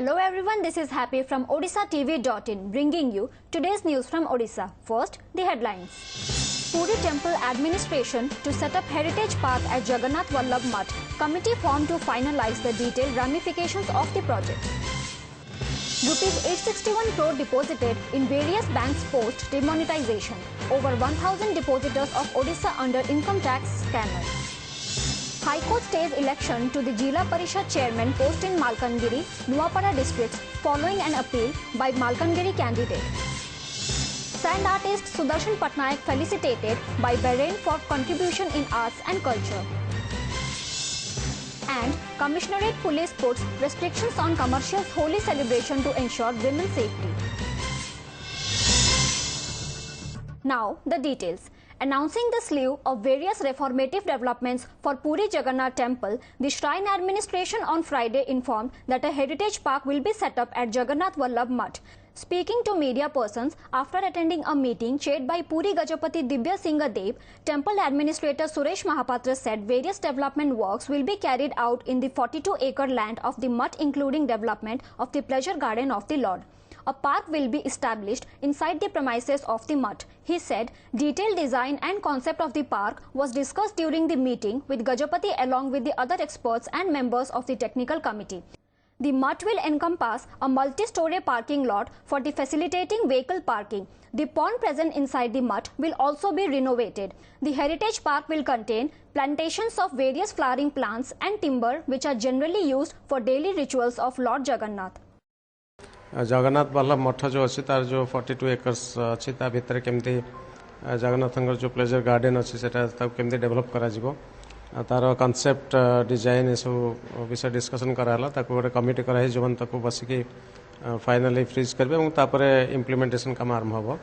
Hello everyone, this is Happy from OdishaTV.in bringing you today's news from Odisha. First, the headlines. Puri Temple Administration to set up Heritage Park at Jagannath Vallabh Math. Committee formed to finalize the detailed ramifications of the project. Rupees 861 crore deposited in various banks post demonetization. Over 1,000 depositors of Odisha under income tax scanner. High Court stays election to the Jila Parishad chairman post in Malkangiri, Nuapada districts following an appeal by Malkangiri candidate. Sand artist Sudarshan Patnaik felicitated by Bahrain for contribution in arts and culture. And Commissionerate Police puts restrictions on commercial Holi celebration to ensure women's safety. Now the details. Announcing the slew of various reformative developments for Puri Jagannath Temple, the Shrine Administration on Friday informed that a heritage park will be set up at Jagannath Vallabh Math. Speaking to media persons after attending a meeting chaired by Puri Gajapati Divya Singha Dev, Temple Administrator Suresh Mahapatra said various development works will be carried out in the 42-acre land of the Math, including development of the pleasure garden of the Lord. A park will be established inside the premises of the Math. He said detailed design and concept of the park was discussed during the meeting with Gajapati along with the other experts and members of the technical committee. The Math will encompass a multi-story parking lot for the facilitating vehicle parking. The pond present inside the Math will also be renovated. The heritage park will contain plantations of various flowering plants and timber which are generally used for daily rituals of Lord Jagannath. Jagannath Vallabh मठ जो अच्छी तार जो 42 acres अच्छी ता भितर केमती जगन्नाथ जो प्लेजर गार्डन अच्छी से केमती डेवलप करा जिवो तार कॉन्सेप्ट डिजाइन सब विषय डिस्कशन कराला ताको गोटे कमिटी कराई जो ताको बसिकी फाइनली फ्रीज करबे और तापरे इम्प्लीमेंटेशन काम आरंभ होबो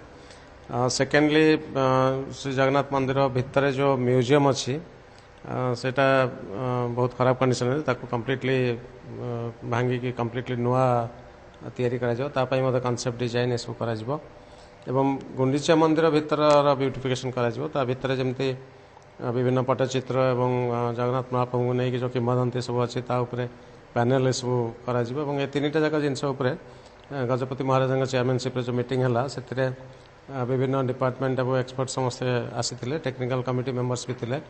सेकेंडली श्री जगन्नाथ मंदिर भितर जो म्यूजियम अच्छी सेटा बहुत खराब कंडीशन है ताको कंप्लीटली भांगी की कंप्लीटली नुआ तैयारी करा कॉन्सेप्ट डिजाइन ये सब करा एवं गुंडीचा मंदिर भितर ब्यूटिफिकेशन करा भितर जमती विभिन्न पट्टचित्र एवं जगन्नाथ महाप्रभु को नहीं जो किंवदंती सब अच्छी पैनल सब करा ये तीन टा जाक जिनस गजपति महाराज चेयरमैनशिप जो मीटिंग है से विभिन्न डिपार्टमेंट और एक्सपर्ट समस्ते आसी टेक्निकल कमिटी मेंबर्स भी थे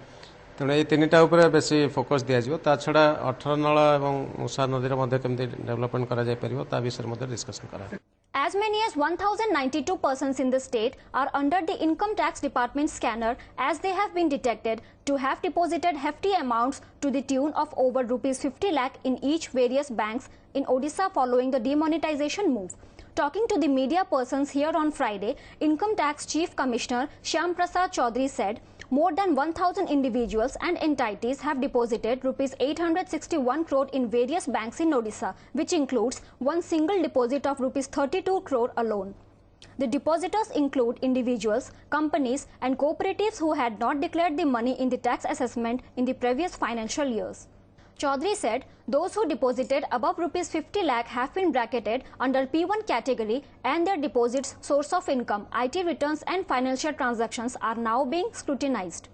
तेणु ये तीन टा बेसी फोकस दिज्व ता छड़ा 18 नल और मूषा नदी केमती डेवलपमेंट करा जाय परिबो ता विषय डिस्कशन करा. As many as 1,092 persons in the state are under the income tax department scanner as they have been detected to have deposited hefty amounts to the tune of over rupees 50 lakh in each various banks in Odisha following the demonetization move. Talking to the media persons here on Friday, Income Tax Chief Commissioner Shyam Prasad Chaudhary said more than 1,000 individuals and entities have deposited rupees 861 crore in various banks in Odisha, which includes one single deposit of rupees 32 crore alone. The depositors include individuals, companies and cooperatives who had not declared the money in the tax assessment in the previous financial years. Chaudhary said those who deposited above rupees 50 lakh have been bracketed under P1 category and their deposits, source of income, IT returns and financial transactions are now being scrutinized.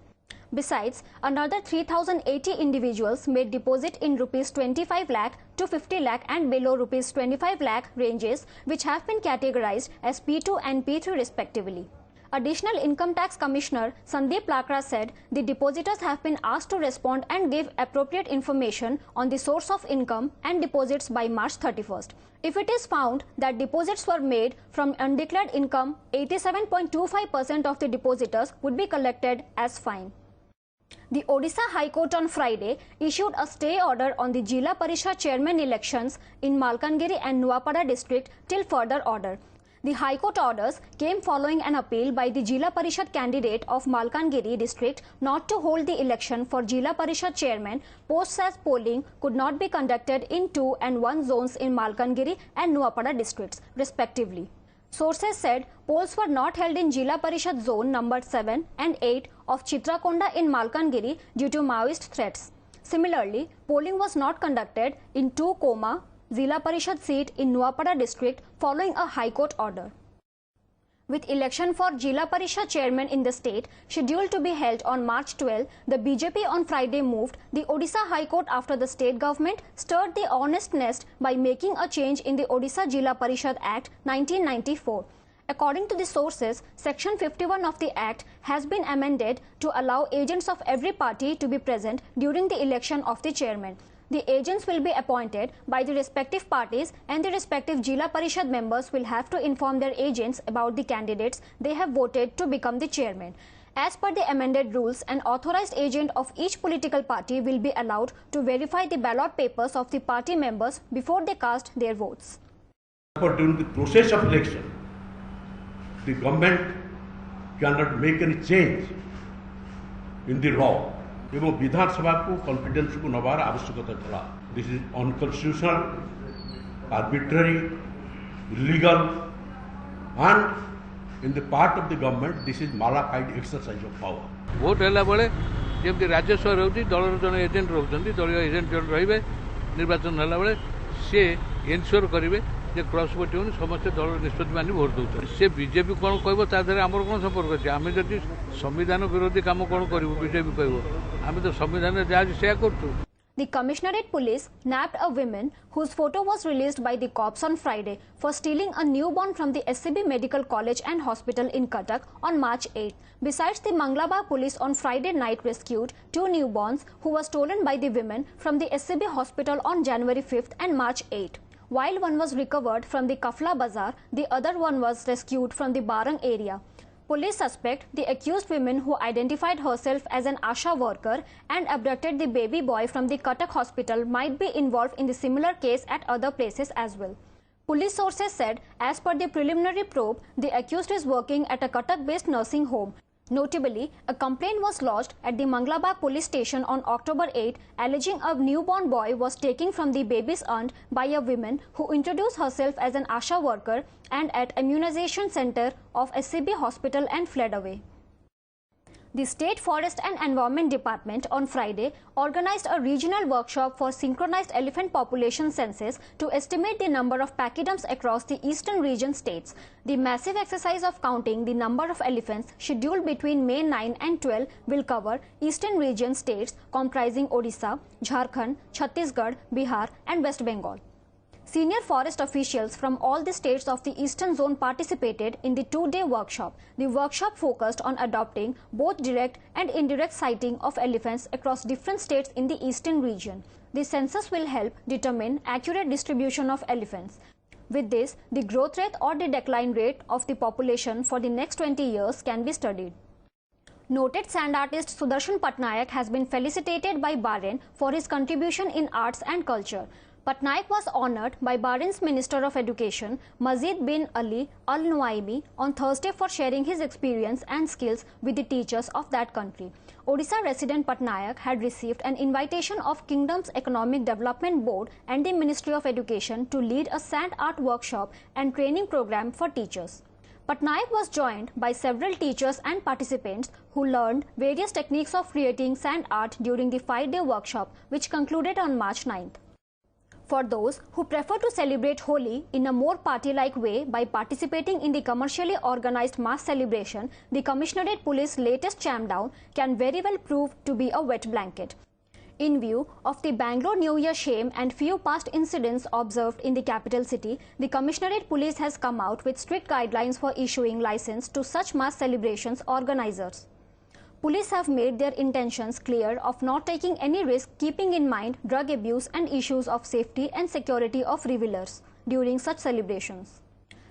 Besides, another 3,080 individuals made deposit in rupees 25 lakh to 50 lakh and below rupees 25 lakh ranges which have been categorized as P2 and P3 respectively. Additional Income Tax Commissioner Sandeep Lakra said the depositors have been asked to respond and give appropriate information on the source of income and deposits by March 31st. If it is found that deposits were made from undeclared income, 87.25% of the depositors would be collected as fine. The Odisha High Court on Friday issued a stay order on the Jila Parishad chairman elections in Malkangiri and Nuapada district till further order. The High Court orders came following an appeal by the Jila Parishad candidate of Malkangiri district not to hold the election for Jila Parishad chairman, posts as polling could not be conducted in 2 and 1 zones in Malkangiri and Nuapada districts, respectively. Sources said polls were not held in Jila Parishad zone number 7 and 8 of Chitrakonda in Malkangiri due to Maoist threats. Similarly, polling was not conducted in 2 Koma, Jila Parishad seat in Nuapada district following a High Court order. With election for Jila Parishad chairman in the state scheduled to be held on March 12, the BJP on Friday moved the Odisha High Court after the state government stirred the honest nest by making a change in the Odisha Jila Parishad Act 1994. According to the sources, Section 51 of the Act has been amended to allow agents of every party to be present during the election of the chairman. The agents will be appointed by the respective parties, and the respective Jila Parishad members will have to inform their agents about the candidates they have voted to become the chairman. As per the amended rules, an authorized agent of each political party will be allowed to verify the ballot papers of the party members before they cast their votes. During the process of election, the government cannot make any change in the law. एवं विधानसभा को confidence को noir आवश्यकता था. This is unconstitutional, arbitrary, illegal and in the part of the government this is mala fide exercise of power. Vote है बेले जमी राजस्व रोचे दल जन एजेंट रोच दल एजेंट जन रे निर्वाचन है बेले सी एनश्योर करेंगे जे क्रॉस भोट हो समस्त दल निष्पत्ति मानी भोट दौर से बीजेपी कौन कह आमर कौन संपर्क अच्छे आम जदि संविधान विरोधी काम कौन करूँ बीजेपी कह आम तो संविधान जहाँ से कर. The Commissionerate Police nabbed a woman whose photo was released by the cops on Friday for stealing a newborn from the SCB Medical College and Hospital in Cuttack on March 8. Besides, the Mangalabagh police on Friday night rescued 2 newborns who were stolen by the women from the SCB hospital on January 5th and March 8. While one was recovered from the Kafla Bazaar, the other one was rescued from the Barang area. Police suspect the accused woman, who identified herself as an ASHA worker and abducted the baby boy from the Cuttack hospital, might be involved in the similar case at other places as well. Police sources said, as per the preliminary probe, the accused is working at a Cuttack-based nursing home. Notably, a complaint was lodged at the Mangalabagh police station on October 8, alleging a newborn boy was taken from the baby's aunt by a woman who introduced herself as an ASHA worker and at immunization center of SCB hospital and fled away. The State Forest and Environment Department on Friday organized a regional workshop for synchronized elephant population census to estimate the number of pachyderms across the eastern region states. The massive exercise of counting the number of elephants, scheduled between May 9 and 12, will cover eastern region states comprising Odisha, Jharkhand, Chhattisgarh, Bihar and West Bengal. Senior forest officials from all the states of the eastern zone participated in the 2-day workshop. The workshop focused on adopting both direct and indirect sighting of elephants across different states in the eastern region. The census will help determine accurate distribution of elephants. With this, the growth rate or the decline rate of the population for the next 20 years can be studied. Noted sand artist Sudarshan Patnaik has been felicitated by Bahrain for his contribution in arts and culture. Patnaik was honored by Bahrain's Minister of Education, Mazid bin Ali Al Nuaimi, on Thursday for sharing his experience and skills with the teachers of that country. Odisha resident Patnaik had received an invitation of Kingdom's Economic Development Board and the Ministry of Education to lead a sand art workshop and training program for teachers. Patnaik was joined by several teachers and participants who learned various techniques of creating sand art during the 5-day workshop, which concluded on March 9th. For those who prefer to celebrate Holi in a more party-like way by participating in the commercially organized mass celebration, the Commissionerate Police latest champ-down can very well prove to be a wet blanket. In view of the Bangalore New Year shame and few past incidents observed in the capital city, the Commissionerate Police has come out with strict guidelines for issuing license to such mass celebrations organizers. Police have made their intentions clear of not taking any risk, keeping in mind drug abuse and issues of safety and security of revelers during such celebrations.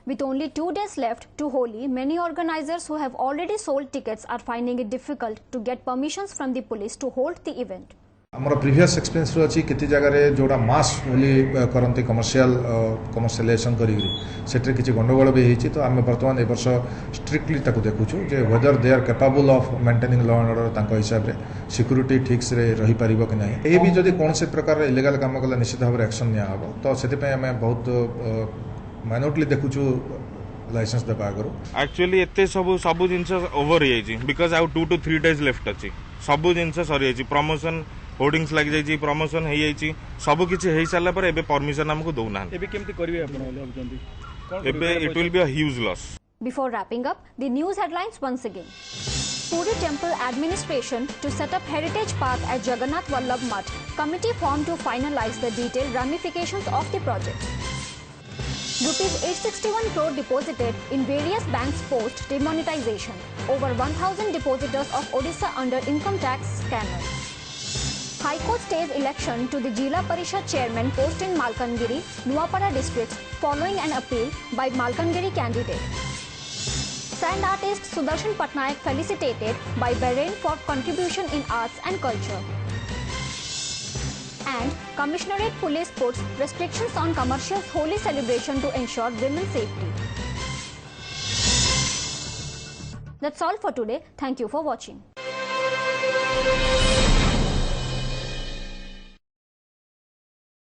With only 2 days left to Holi, many organizers who have already sold tickets are finding it difficult to get permissions from the police to hold the event. आमर previous experience अच्छी केते जगह रे जोड़ा मास होली करते commercialisation करी किसी गंडगोल भी होती तो आम बर्तमान ए वर्ष स्ट्रिक्टली देखुचु जे whether they are capable of maintaining law and order तांको हिसाब रे सिक्योरिटी ठीक से रही पारिबो कि नहीं ए भी जदि कौन से प्रकार इलीगल काम कला निश्चित भाव एक्शन निया हबो तो सेति आम बहुत माइनोरली देखुचु लाइसेंस देबा आगरो एक्चुअली एते सब जिंस ओवर हो जाई बिकॉज़ आउ 2 to 3 days लेफ्ट अछि सब जिंस सरी जाई प्रमोशन होर्डिंग्स लग जाई प्रमोशन हो जाई सब किछि हे साला पर एबे परमिशन हमको दउना एबे केमति करबे आपण भाबजंदी एबे it will be a huge loss Before wrapping up, the news headlines once again. Puri Temple administration to set up heritage path at Jagannath Vallabh Mutt. Committee formed to finalize the detailed ramifications of the project. Rupees 861 crore deposited in various banks post demonetization. Over 1,000 depositors of Odisha under income tax scanner. High Court stays election to the Jila Parishad chairman post in Malkangiri, Nuapada districts following an appeal by Malkangiri candidate. Sand artist Sudarshan Patnaik felicitated by Bahrain for contribution in arts and culture. And Commissionerate Police puts restrictions on commercial Holi celebration to ensure women's safety. That's all for today. Thank you for watching.